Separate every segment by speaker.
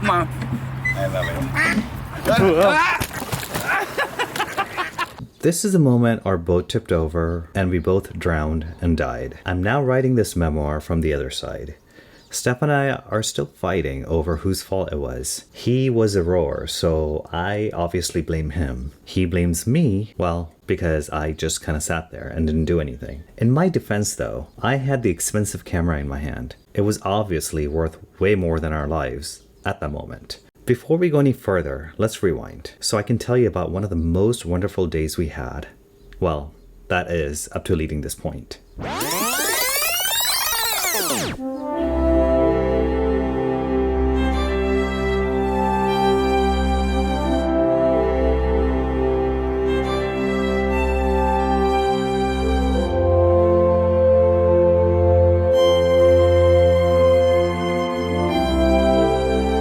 Speaker 1: I love it.
Speaker 2: This is the moment our boat tipped over and we both drowned and died. I'm now writing this memoir from the other side. Steph and I are still fighting over whose fault it was. He was a rower, so I obviously blame him. He blames me, well, because I just kind of sat there and didn't do anything. In my defense though, I had the expensive camera in my hand. It was obviously worth way more than our lives at that moment. Before we go any further, let's rewind, so I can tell you about one of the most wonderful days we had. Well, that is, up to leading this point.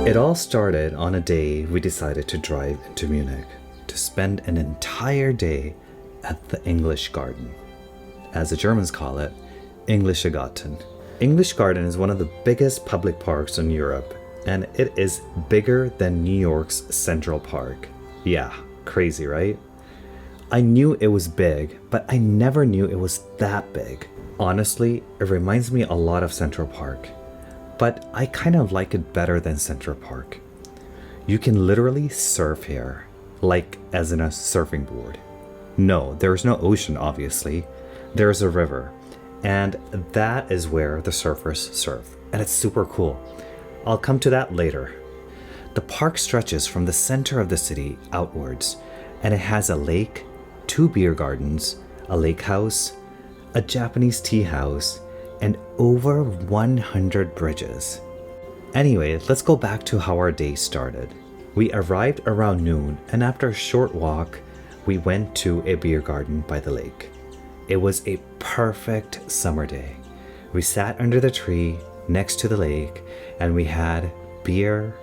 Speaker 2: It all started on a day we decided to drive into Munich to spend an entire day at the English Garden. As the Germans call it, Englischer Garten. English Garden is one of the biggest public parks in Europe, and it is bigger than New York's Central Park. Yeah, crazy, right? I knew it was big, but I never knew it was that big. Honestly, it reminds me a lot of Central Park. But I kind of like it better than Central Park. You can literally surf here, like as in a surfing board. No, there's no ocean, obviously. There's a river, and that is where the surfers surf, and it's super cool. I'll come to that later. The park stretches from the center of the city outwards, and it has a lake, 2 beer gardens, a lake house, a Japanese tea house, and over 100 bridges. Anyway, let's go back to how our day started. We arrived around noon, and after a short walk, we went to a beer garden by the lake. It was a perfect summer day. We sat under the tree next to the lake, and we had beer,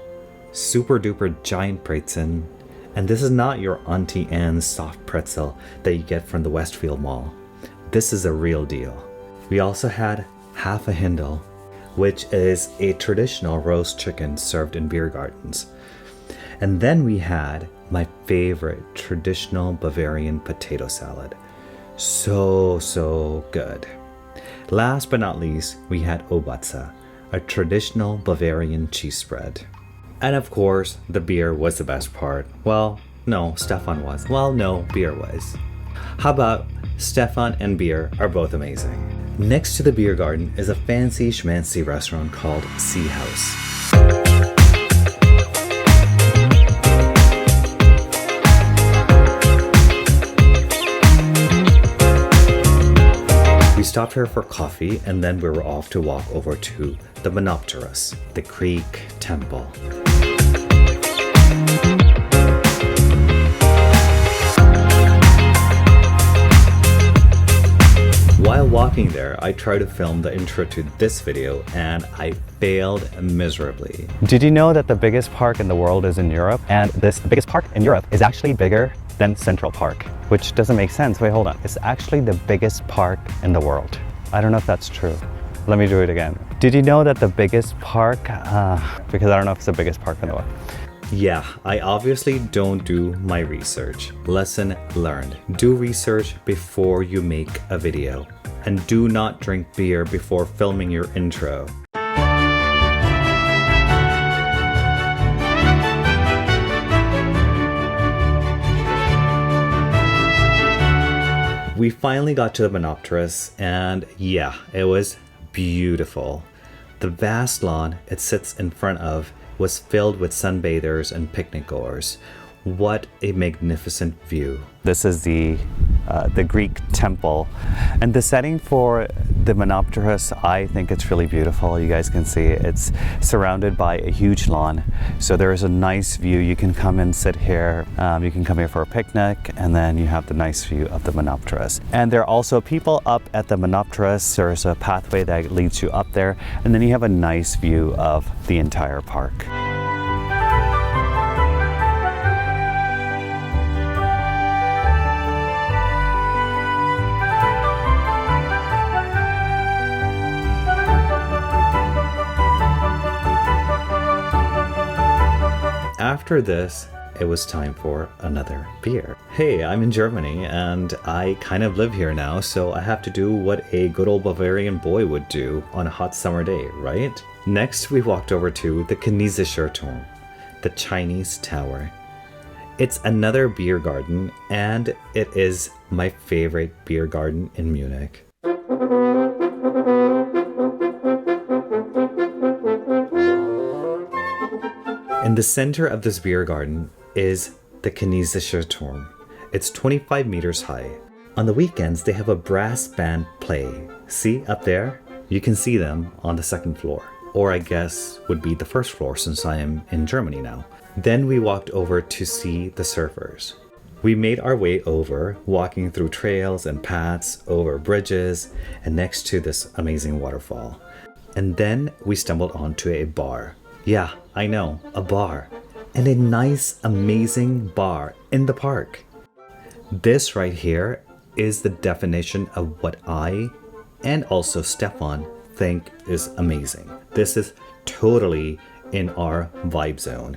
Speaker 2: super duper giant brezen, and this is not your Auntie Anne's soft pretzel that you get from the Westfield Mall. This is a real deal. We also had half a Hindel, which is a traditional roast chicken served in beer gardens. And then we had my favorite traditional Bavarian potato salad. So good. Last but not least, we had obaza, a traditional Bavarian cheese spread. And of course, the beer was the best part. Well, no, Stefan was. Well, no, beer was. How about Stefan and beer are both amazing. Next to the beer garden is a fancy schmancy restaurant called Seehaus. We stopped here for coffee, and then we were off to walk over to the Monopteros, the Greek temple. While walking there, I tried to film the intro to this video, and I failed miserably. Did you know that the biggest park in the world is in Europe? And the biggest park in Europe is actually bigger than Central Park, which doesn't make sense. Wait, hold on. It's actually the biggest park in the world. I don't know if that's true. Let me do it again. Did you know that the biggest park, because I don't know if it's the biggest park in the world. Yeah, I obviously don't do my research. Lesson learned. Do research before you make a video. And do not drink beer before filming your intro. We finally got to the Monopteros, and yeah, it was beautiful. The vast lawn it sits in front of was filled with sunbathers and picnic goers. What a magnificent view. This is the Greek temple, and the setting for the Monopteros, I think it's really beautiful. You guys can see it's surrounded by a huge lawn, so there is a nice view. You can come and sit here, you can come here for a picnic, and then you have the nice view of the Monopteros. And there are also people up at the Monopteros. There's a pathway that leads you up there, and then you have a nice view of the entire park. after this, it was time for another beer. Hey, I'm in Germany and I kind of live here now, so I have to do what a good old Bavarian boy would do on a hot summer day, right? Next, we walked over to the Chinesischer Turm, the Chinese Tower. It's another beer garden, and it is my favorite beer garden in Munich. In the center of this beer garden is the Chinesischer Turm. It's 25 meters high. On the weekends, they have a brass band play. See up there? You can see them on the second floor. Or I guess would be the first floor since I am in Germany now. Then we walked over to see the surfers. We made our way over, walking through trails and paths, over bridges, and next to this amazing waterfall. And then we stumbled onto a bar. Yeah, I know, a bar. And a nice, amazing bar in the park. This right here is the definition of what I, and also Stefan, think is amazing. This is totally in our vibe zone.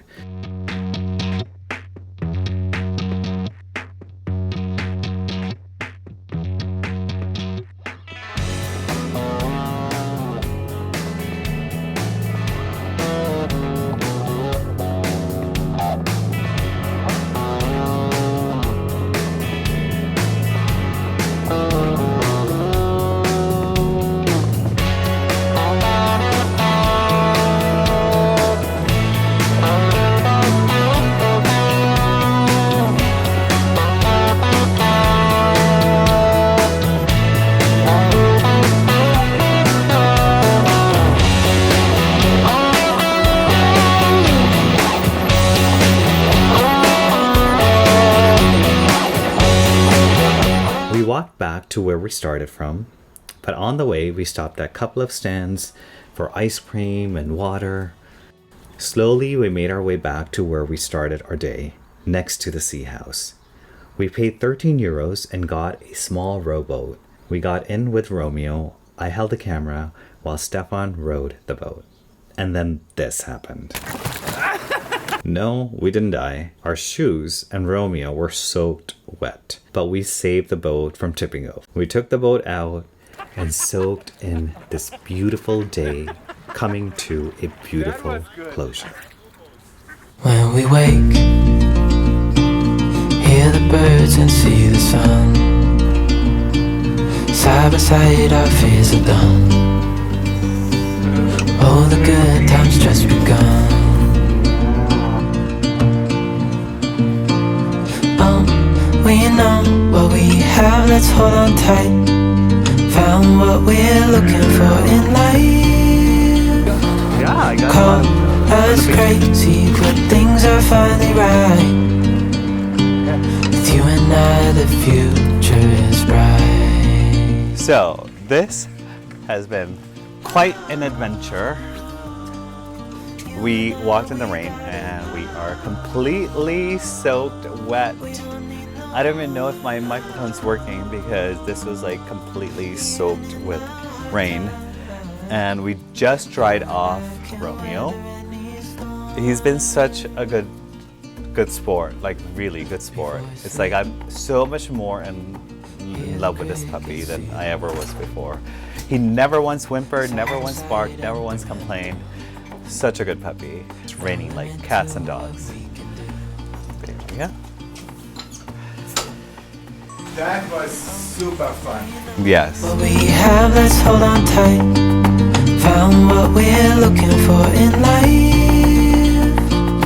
Speaker 2: We walked back to where we started from, but on the way we stopped at a couple of stands for ice cream and water. Slowly we made our way back to where we started our day, next to the Seehaus. We paid 13 euros and got a small rowboat. We got in with Romeo. I held the camera while Stefan rowed the boat. And then this happened. No, we didn't die. Our shoes and Romeo were soaked wet, but we saved the boat from tipping over. We took the boat out and soaked in this beautiful day, coming to a beautiful closure.
Speaker 3: When we wake, hear the birds and see the sun. Side by side our fears are done. All the good times just begun. We know what we have, let's hold on tight. Found what we're looking for in life.
Speaker 2: Yeah, I got
Speaker 3: Call us crazy, but things are finally right. With you and I, the future is bright.
Speaker 2: So, this has been quite an adventure. We walked in the rain and we are completely soaked wet. I don't even know if my microphone's working because this was like completely soaked with rain. And we just dried off Romeo. He's been such a good sport, like really good sport. It's like I'm so much more in love with this puppy than I ever was before. He never once whimpered, never once barked, never once complained. Such a good puppy. It's raining like cats and dogs. There we go.
Speaker 1: That was super fun.
Speaker 2: Yes.
Speaker 3: What we have, let's hold on tight. Found what we're looking for in life.